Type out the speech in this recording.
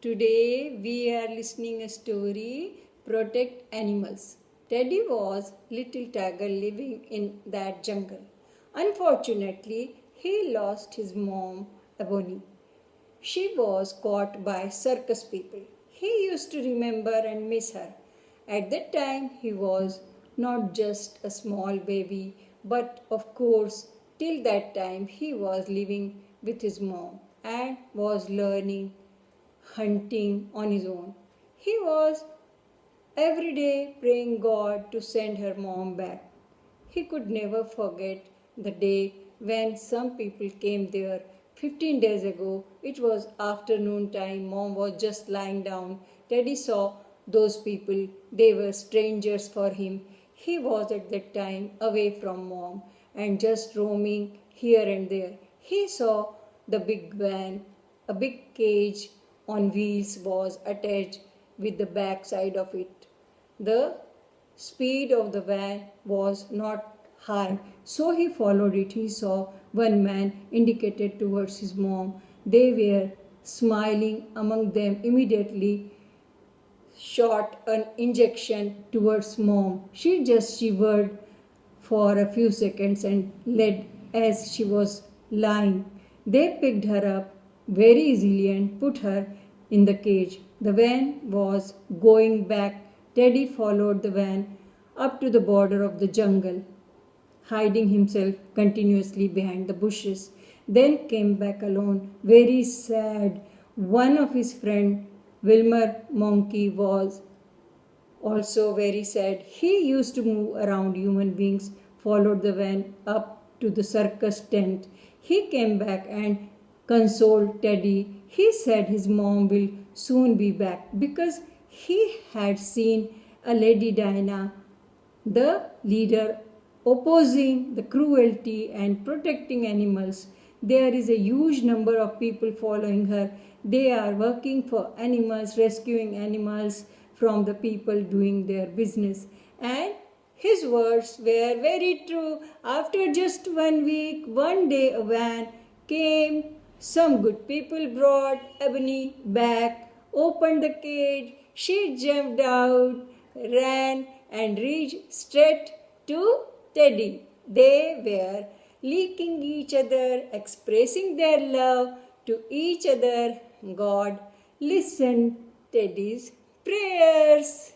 Today we are listening a story, Protect Animals. Teddy was little tiger living in that jungle. Unfortunately, he lost his mom, Ebony. She was caught by circus people. He used to remember and miss her. At that time, he was not just a small baby, but of course, till that time, he was living with his mom and was learning hunting on his own. He was every day praying God to send her mom back. He could never forget the day when some people came there 15 days ago. It was afternoon time. Mom was just lying down. Teddy saw those people. They were strangers for him. He was at that time away from mom and just roaming here and there. He saw the big van, a big cage on wheels was attached with the back side of it. The speed of the van was not high, so he followed it. He saw one man indicated towards his mom. They were smiling among them. Immediately shot an injection towards mom. She just shivered for a few seconds and led as she was lying. They picked her up very easily and put her in the cage. The van was going back. Teddy followed the van up to the border of the jungle, hiding himself continuously behind the bushes. Then came back alone, very sad. One of his friend, Wilmer Monkey, was also very sad. He used to move around human beings, followed the van up to the circus tent. He came back and consoled Teddy. He said his mom will soon be back because he had seen a Lady Diana, the leader opposing the cruelty and protecting animals. There is a huge number of people following her. They are working for animals, rescuing animals from the people doing their business. And his words were very true. After just 1 week, one day a van came. Some good people brought Ebony back, opened the cage. She jumped out, ran, and reached straight to Teddy. They were licking each other, expressing their love to each other. God listened Teddy's prayers.